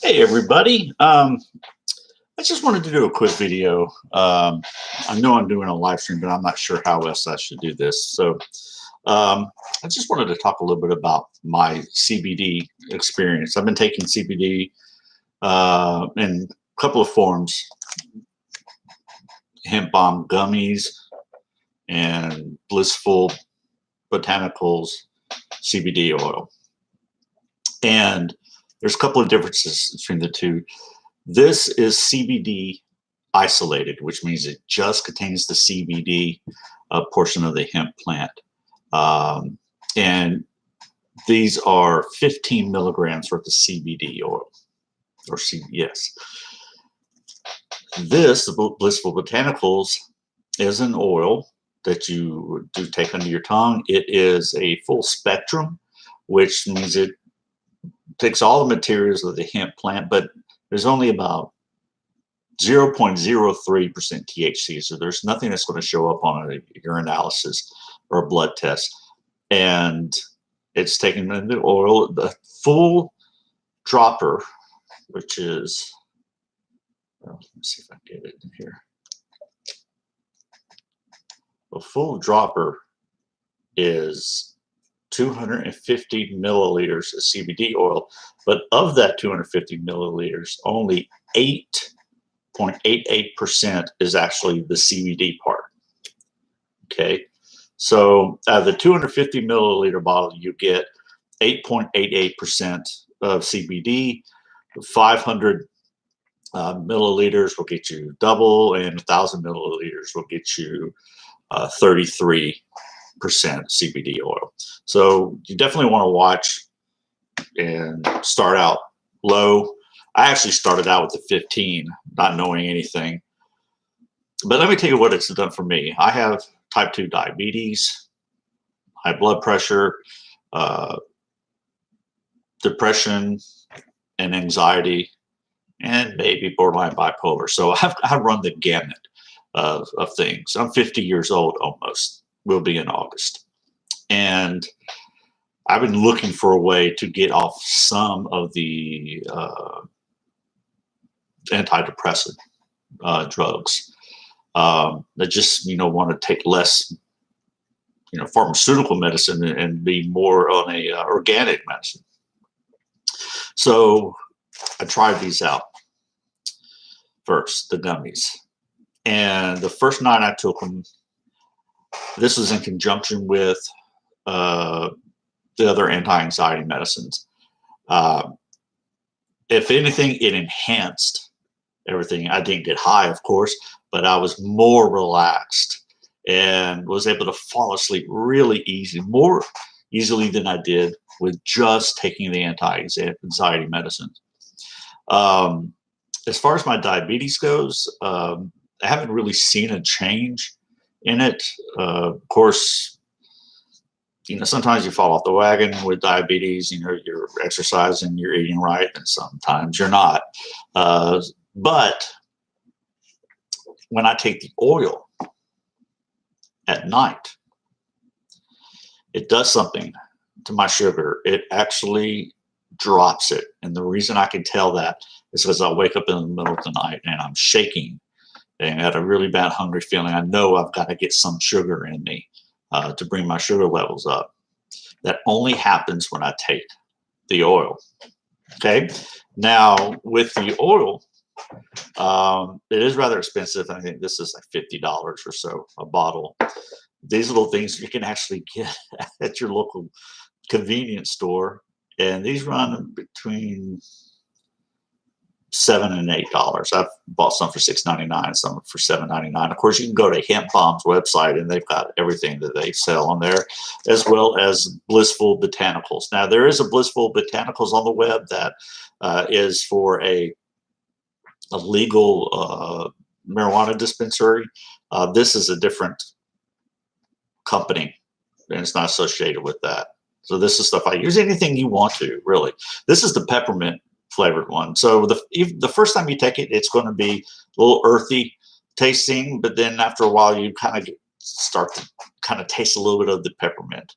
Hey everybody. I just wanted to do a quick video. I know I'm doing a live stream, but I'm not sure how else I should do this. So I just wanted to talk a little bit about my CBD experience. I've been taking CBD in a couple of forms: hemp balm gummies and Blissful Botanicals CBD oil. And there's a couple of differences between the two. This is CBD isolated, which means it just contains the CBD portion of the hemp plant. And these are 15 milligrams worth of CBD oil, or CBS. This, the Blissful Botanicals, is an oil that you do take under your tongue. It is a full spectrum, which means it takes all the materials of the hemp plant, but there's only about 0.03% THC. So there's nothing that's going to show up on a urinalysis or a blood test. And it's taken in the oil, the full dropper, which is, well, let me see if I can get it in here. A full dropper is 250 milliliters of CBD oil, but of that 250 milliliters, only 8.88% is actually the CBD part. Okay, so out of the 250 milliliter bottle, you get 8.88% of CBD. 500 milliliters will get you double, and 1,000 milliliters will get you 33% CBD oil. So you definitely want to watch and start out low. I actually started out with the 15, not knowing anything. But let me tell you what it's done for me. I have type 2 diabetes, high blood pressure, depression, and anxiety, and maybe borderline bipolar. So I've run the gamut of things. I'm 50 years old almost, will be in August. And I've been looking for a way to get off some of the antidepressant drugs that just, want to take less, pharmaceutical medicine and be more on a organic medicine. So I tried these out first, the gummies. And the first night I took them, this was in conjunction with the other anti-anxiety medicines. If anything, it enhanced everything. I didn't get high, of course, but I was more relaxed and was able to fall asleep really easy, more easily than I did with just taking the anti-anxiety medicine. As far as my diabetes goes, I haven't really seen a change in it. Of course, sometimes you fall off the wagon with diabetes. You're exercising, you're eating right, and sometimes you're not. But when I take the oil at night, it does something to my sugar. It actually drops it. And the reason I can tell that is because I wake up in the middle of the night and I'm shaking and I had a really bad hungry feeling. I know I've got to get some sugar in me to bring my sugar levels up. That only happens when I take the oil. Okay. Now with the oil, it is rather expensive. I think this is like $50 or so a bottle. These little things you can actually get at your local convenience store, and these run between $7 and $8. I've bought some for $6.99, some for $7.99. Of course, you can go to Hemp Balm's website, and they've got everything that they sell on there, as well as Blissful Botanicals. Now, there is a Blissful Botanicals on the web that is for a legal marijuana dispensary. This is a different company, and it's not associated with that. So this is stuff I use. Anything you want to, really. This is the peppermint flavored one. So the first time you take it, it's going to be a little earthy tasting, but then after a while, you kind of start to kind of taste a little bit of the peppermint.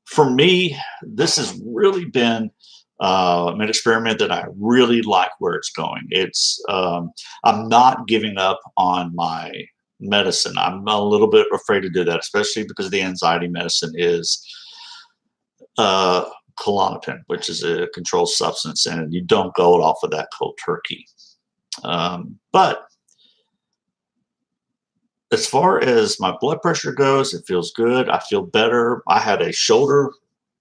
For me, this has really been an experiment that I really like where it's going. I'm not giving up on my medicine. I'm a little bit afraid to do that, especially because the anxiety medicine is uh, Klonopin, which is a controlled substance, and you don't go off of that cold turkey. But as far as my blood pressure goes, it feels good. I feel better. I had a shoulder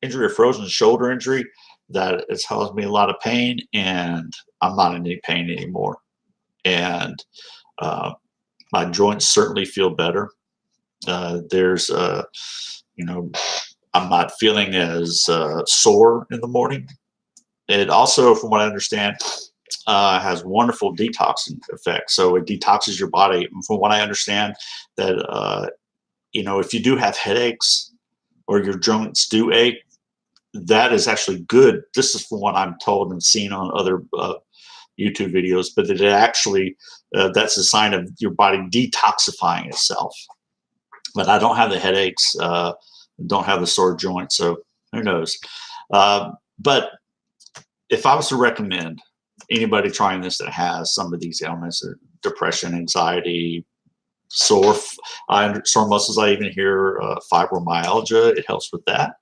injury, a frozen shoulder injury that has caused me a lot of pain, and I'm not in any pain anymore. And uh, my joints certainly feel better. There's, you know, I'm not feeling as sore in the morning. It also, from what I understand, has wonderful detoxing effects. So it detoxes your body. From what I understand, that if you do have headaches or your joints do ache, that is actually good. This is from what I'm told and seen on other YouTube videos, but that it actually that's a sign of your body detoxifying itself. But I don't have the headaches, don't have the sore joints, so who knows? But if I was to recommend anybody trying this that has some of these ailments, depression, anxiety, sore muscles, I even hear fibromyalgia, it helps with that.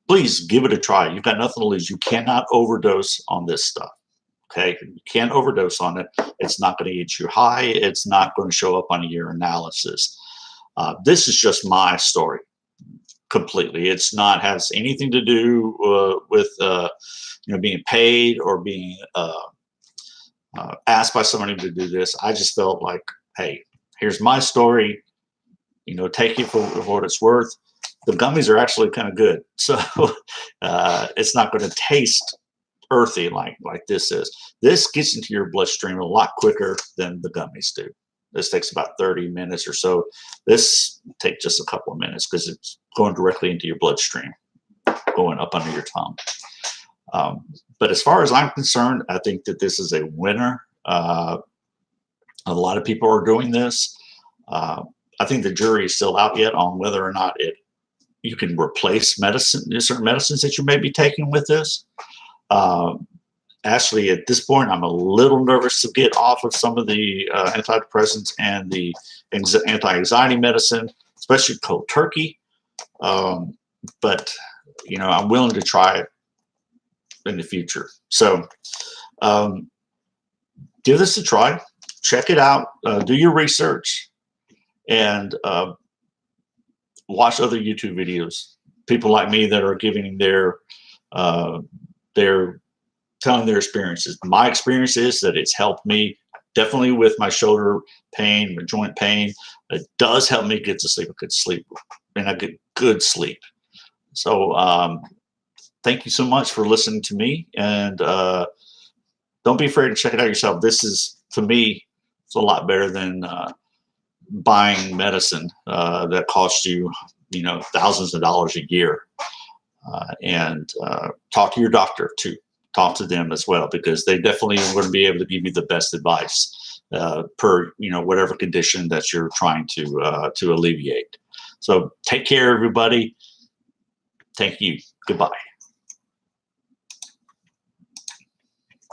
Please give it a try. You've got nothing to lose. You cannot overdose on this stuff. Okay, you can't overdose on it. It's not going to get you high. It's not going to show up on your analysis. This is just my story completely. It's not has anything to do with being paid or being asked by somebody to do this. I just felt like, hey, here's my story. Take it for what it's worth. The gummies are actually kind of good, so it's not going to taste earthy like this is. This gets into your bloodstream a lot quicker than the gummies do. This takes about 30 minutes or so. This takes just a couple of minutes because it's going directly into your bloodstream, going up under your tongue. But as far as I'm concerned, I think that this is a winner. A lot of people are doing this. I think the jury is still out yet on whether or not you can replace certain medicines that you may be taking with this. Actually, at this point, I'm a little nervous to get off of some of the antidepressants and the anti-anxiety medicine, especially cold turkey. But I'm willing to try it in the future. So give this a try. Check it out. Do your research and watch other YouTube videos. People like me that are giving their telling their experiences. My experience is that it's helped me definitely with my shoulder pain, my joint pain. It does help me get to sleep. I could sleep, and I get good sleep. So thank you so much for listening to me, and don't be afraid to check it out yourself. This is, to me, it's a lot better than buying medicine that costs you, thousands of dollars a year. And talk to your doctor too. Talk to them as well, because they definitely are going to be able to give you the best advice per whatever condition that you're trying to alleviate. So take care, everybody. Thank you. Goodbye.